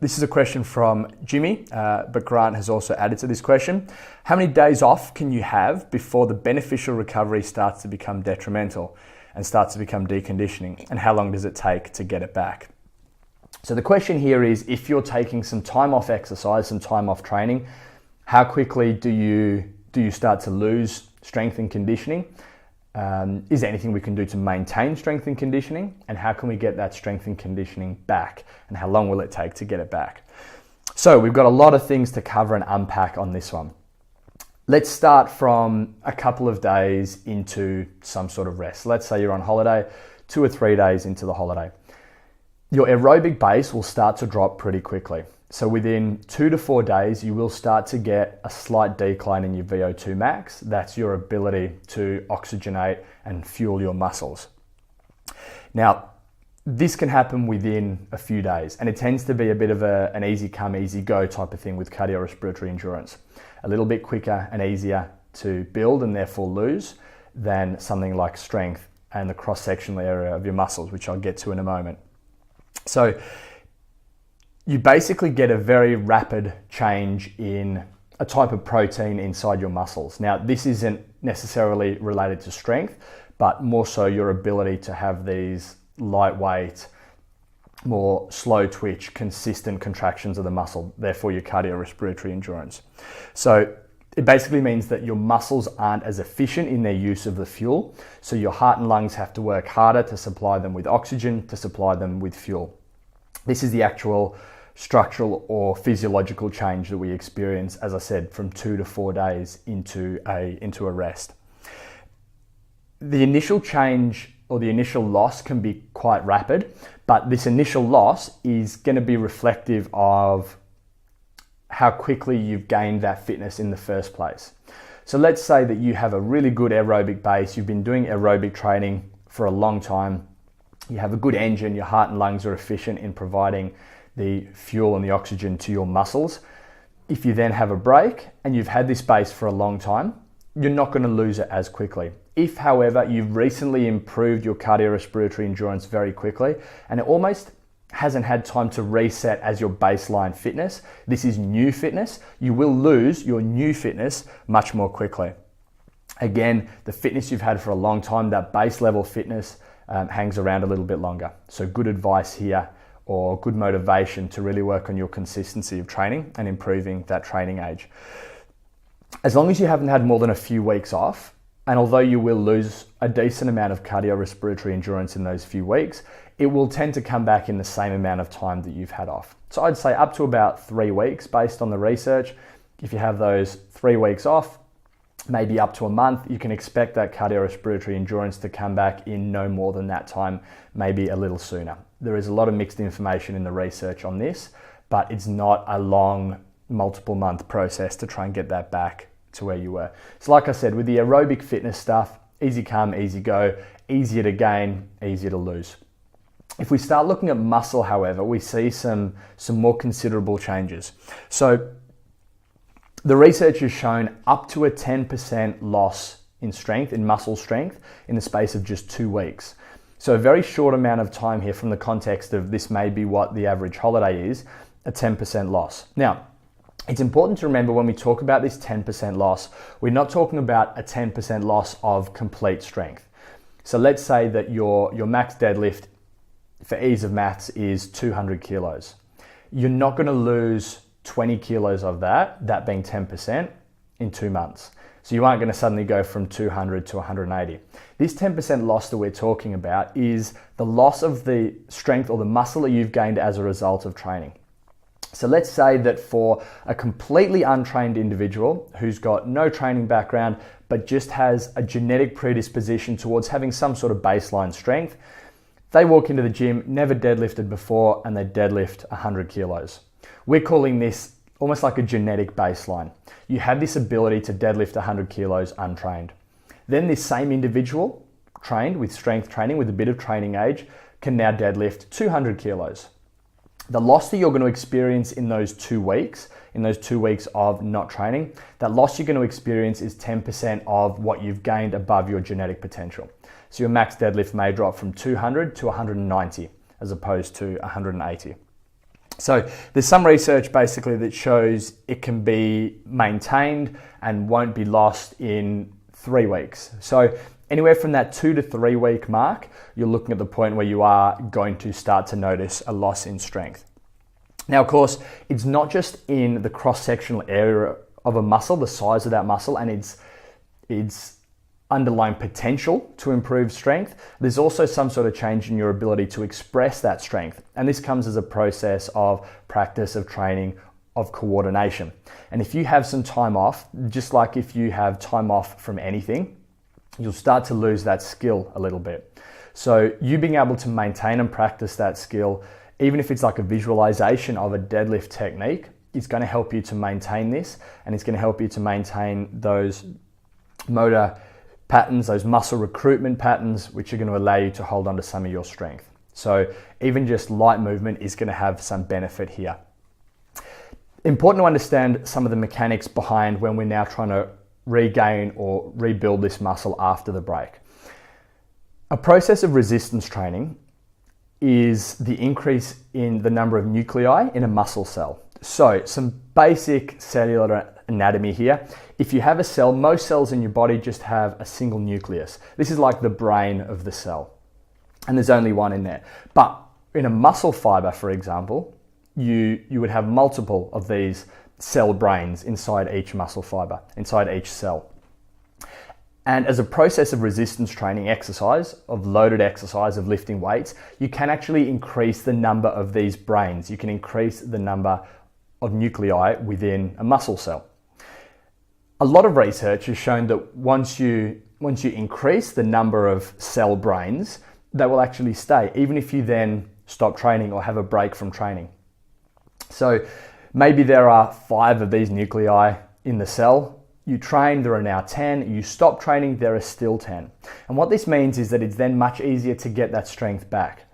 This is a question from Jimmy, but Grant has also added to this question. How many days off can you have before the beneficial recovery starts to become detrimental and starts to become deconditioning? And how long does it take to get it back? So the question here is, if you're taking some time off exercise, some time off training, how quickly do you start to lose strength and conditioning? Is there anything we can do to maintain strength and conditioning? And how can we get that strength and conditioning back? And how long will it take to get it back? So we've got a lot of things to cover and unpack on this one. Let's start from a couple of days into some sort of rest. Let's say you're on holiday, 2 or 3 days into the holiday. Your aerobic base will start to drop pretty quickly. So within 2 to 4 days, you will start to get a slight decline in your VO2 max. That's your ability to oxygenate and fuel your muscles. Now, this can happen within a few days, and it tends to be a bit of an easy come, easy go type of thing with cardiorespiratory endurance. A little bit quicker and easier to build and therefore lose than something like strength and the cross-sectional area of your muscles, which I'll get to in a moment. So you basically get a very rapid change in a type of protein inside your muscles. Now, this isn't necessarily related to strength, but more so your ability to have these lightweight, more slow twitch, consistent contractions of the muscle, therefore your cardiorespiratory endurance. So it basically means that your muscles aren't as efficient in their use of the fuel. So your heart and lungs have to work harder to supply them with oxygen, to supply them with fuel. This is the actual structural or physiological change that we experience, as I said, from 2 to 4 days into a rest. The initial change or the initial loss can be quite rapid, but this initial loss is going to be reflective of how quickly you've gained that fitness in the first place. So let's say that you have a really good aerobic base, you've been doing aerobic training for a long time, you have a good engine, your heart and lungs are efficient in providing the fuel and the oxygen to your muscles. If you then have a break and you've had this base for a long time, you're not going to lose it as quickly. If, however, you've recently improved your cardiorespiratory endurance very quickly and it almost hasn't had time to reset as your baseline fitness, this is new fitness, you will lose your new fitness much more quickly. Again, the fitness you've had for a long time, that base level fitness hangs around a little bit longer. So good advice here, or good motivation to really work on your consistency of training and improving that training age. As long as you haven't had more than a few weeks off, and although you will lose a decent amount of cardiorespiratory endurance in those few weeks, it will tend to come back in the same amount of time that you've had off. So I'd say up to about 3 weeks based on the research. If you have those 3 weeks off, maybe up to a month, you can expect that cardiorespiratory endurance to come back in no more than that time, maybe a little sooner. There is a lot of mixed information in the research on this, but it's not a long, multiple month process to try and get that back to where you were. So like I said, with the aerobic fitness stuff, easy come, easy go, easier to gain, easier to lose. If we start looking at muscle, however, we see some more considerable changes. So the research has shown up to a 10% loss in strength, in muscle strength, in the space of just 2 weeks. So a very short amount of time here from the context of this may be what the average holiday is, a 10% loss. Now, it's important to remember when we talk about this 10% loss, we're not talking about a 10% loss of complete strength. So let's say that your max deadlift, for ease of maths, is 200 kilos. You're not going to lose 20 kilos of that being 10%, in 2 months. So you aren't going to suddenly go from 200 to 180. This 10% loss that we're talking about is the loss of the strength or the muscle that you've gained as a result of training. So let's say that for a completely untrained individual who's got no training background, but just has a genetic predisposition towards having some sort of baseline strength, they walk into the gym, never deadlifted before, and they deadlift 100 kilos. We're calling this almost like a genetic baseline. You have this ability to deadlift 100 kilos untrained. Then this same individual, trained with strength training, with a bit of training age, can now deadlift 200 kilos. The loss that you're going to experience in those 2 weeks, of not training, that loss you're going to experience is 10% of what you've gained above your genetic potential. So your max deadlift may drop from 200 to 190 as opposed to 180. So there's some research basically that shows it can be maintained and won't be lost in 3 weeks. So anywhere from that 2 to 3 week mark, you're looking at the point where you are going to start to notice a loss in strength. Now, of course, it's not just in the cross-sectional area of a muscle, the size of that muscle, and its underlying potential to improve strength. There's also some sort of change in your ability to express that strength. And this comes as a process of practice, of training, of coordination. And if you have some time off, just like if you have time off from anything, you'll start to lose that skill a little bit. So you being able to maintain and practice that skill, even if it's like a visualization of a deadlift technique, it's going to help you to maintain this, and it's going to help you to maintain those motor patterns, those muscle recruitment patterns, which are going to allow you to hold on to some of your strength. So even just light movement is going to have some benefit here. Important to understand some of the mechanics behind when we're now trying to regain or rebuild this muscle after the break. A process of resistance training is the increase in the number of nuclei in a muscle cell. So some basic cellular anatomy here. If you have a cell, most cells in your body just have a single nucleus. This is like the brain of the cell, and there's only one in there. But in a muscle fiber, for example, you would have multiple of these cell brains inside each muscle fiber, inside each cell. And as a process of resistance training exercise, of loaded exercise, of lifting weights, you can actually increase the number of these brains. You can increase the number of nuclei within a muscle cell. A lot of research has shown that once you increase the number of cell brains, they will actually stay, even if you then stop training or have a break from training. So maybe there are 5 of these nuclei in the cell. You train, there are now 10. You stop training, there are still 10. And what this means is that it's then much easier to get that strength back.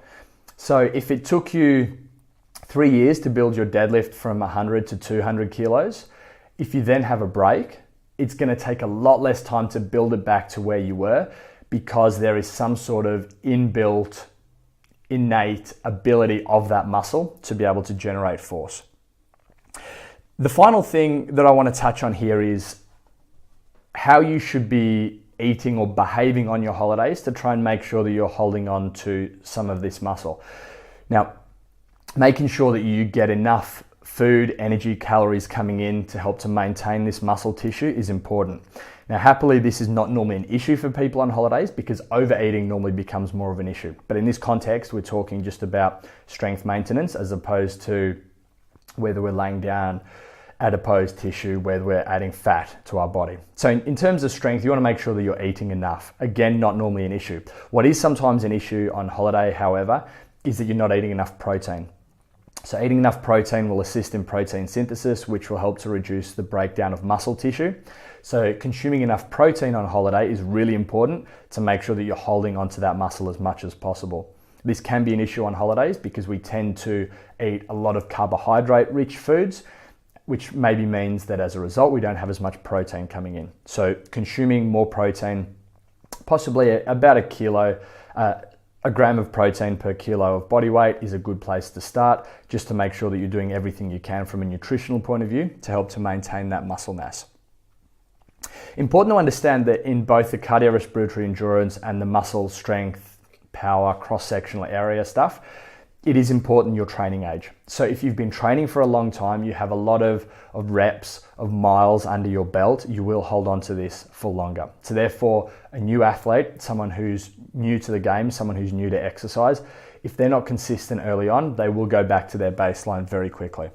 So if it took you 3 years to build your deadlift from 100 to 200 kilos, if you then have a break, it's going to take a lot less time to build it back to where you were, because there is some sort of inbuilt, innate ability of that muscle to be able to generate force. The final thing that I want to touch on here is how you should be eating or behaving on your holidays to try and make sure that you're holding on to some of this muscle. Now, making sure that you get enough food, energy, calories coming in to help to maintain this muscle tissue is important. Now, happily, this is not normally an issue for people on holidays because overeating normally becomes more of an issue. But in this context, we're talking just about strength maintenance as opposed to whether we're laying down adipose tissue, whether we're adding fat to our body. So in terms of strength, you want to make sure that you're eating enough. Again, not normally an issue. What is sometimes an issue on holiday, however, is that you're not eating enough protein. So eating enough protein will assist in protein synthesis, which will help to reduce the breakdown of muscle tissue. So consuming enough protein on holiday is really important to make sure that you're holding onto that muscle as much as possible. This can be an issue on holidays because we tend to eat a lot of carbohydrate-rich foods, which maybe means that as a result, we don't have as much protein coming in. So consuming more protein, possibly about a gram of protein per kilo of body weight is a good place to start, just to make sure that you're doing everything you can from a nutritional point of view to help to maintain that muscle mass. Important to understand that in both the cardiorespiratory endurance and the muscle strength, power, cross-sectional area stuff, it is important your training age. So if you've been training for a long time, you have a lot of reps, of miles under your belt, you will hold on to this for longer. So therefore, a new athlete, someone who's new to the game, someone who's new to exercise, if they're not consistent early on, they will go back to their baseline very quickly.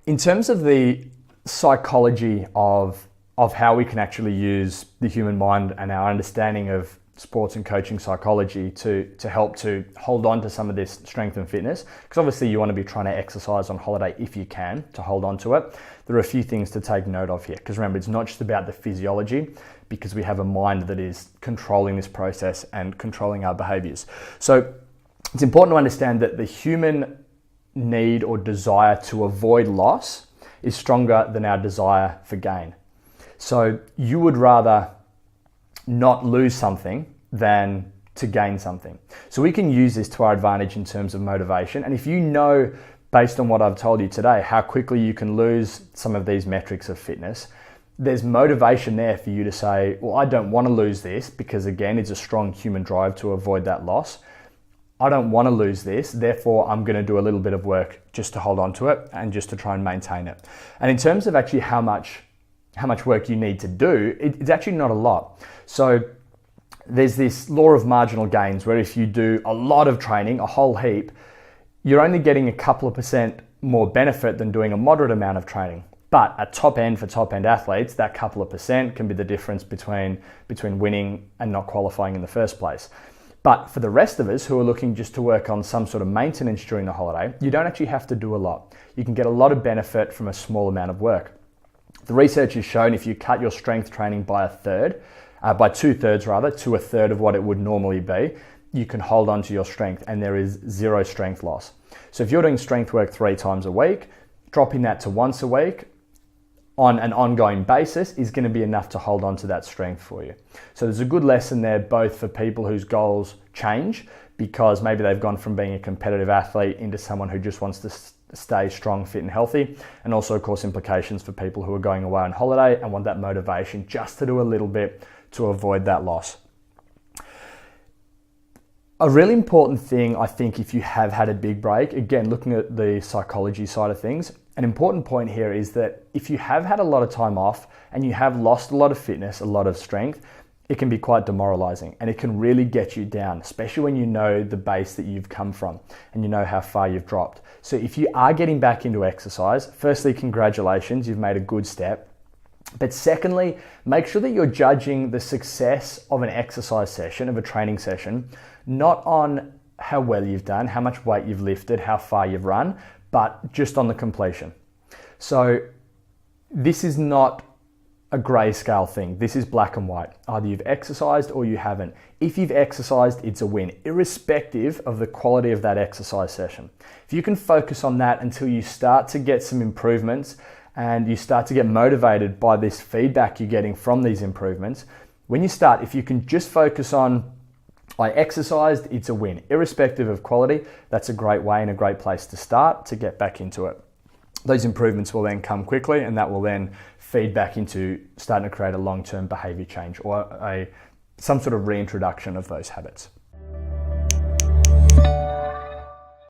In terms of the psychology of how we can actually use the human mind and our understanding of sports and coaching psychology to help to hold on to some of this strength and fitness, because obviously you want to be trying to exercise on holiday if you can to hold on to it. There are a few things to take note of here, because remember, it's not just about the physiology, because we have a mind that is controlling this process and controlling our behaviors. So it's important to understand that the human need or desire to avoid loss is stronger than our desire for gain. So you would rather not lose something than to gain something. So we can use this to our advantage in terms of motivation. And if you know, based on what I've told you today, how quickly you can lose some of these metrics of fitness, there's motivation there for you to say, well, I don't want to lose this because, again, it's a strong human drive to avoid that loss. I don't want to lose this, therefore I'm going to do a little bit of work just to hold on to it and just to try and maintain it. And in terms of actually how much work you need to do, it's actually not a lot. So there's this law of marginal gains where if you do a lot of training, a whole heap, you're only getting a couple of % more benefit than doing a moderate amount of training. But at top end, for top end athletes, that couple of % can be the difference between winning and not qualifying in the first place. But for the rest of us who are looking just to work on some sort of maintenance during the holiday, you don't actually have to do a lot. You can get a lot of benefit from a small amount of work. The research has shown if you cut your strength training by two-thirds rather, to a third of what it would normally be, you can hold on to your strength and there is zero strength loss. So if you're doing strength work 3 times a week, dropping that to once a week on an ongoing basis is going to be enough to hold on to that strength for you. So there's a good lesson there both for people whose goals change because maybe they've gone from being a competitive athlete into someone who just wants to stay strong, fit and healthy, and also of course implications for people who are going away on holiday and want that motivation just to do a little bit to avoid that loss. A really important thing, I think, if you have had a big break, again, looking at the psychology side of things, an important point here is that if you have had a lot of time off and you have lost a lot of fitness, a lot of strength, it can be quite demoralizing and it can really get you down, especially when you know the base that you've come from and you know how far you've dropped. So if you are getting back into exercise, firstly, congratulations, you've made a good step. But secondly, make sure that you're judging the success of an exercise session, of a training session, not on how well you've done, how much weight you've lifted, how far you've run, but just on the completion. So this is not a grayscale thing. This is black and white. Either you've exercised or you haven't. If you've exercised, it's a win, irrespective of the quality of that exercise session. If you can focus on that until you start to get some improvements and you start to get motivated by this feedback you're getting from these improvements, when you start, if you can just focus on, I exercised, it's a win. Irrespective of quality, that's a great way and a great place to start to get back into it. Those improvements will then come quickly and that will then feed back into starting to create a long-term behavior change or some sort of reintroduction of those habits.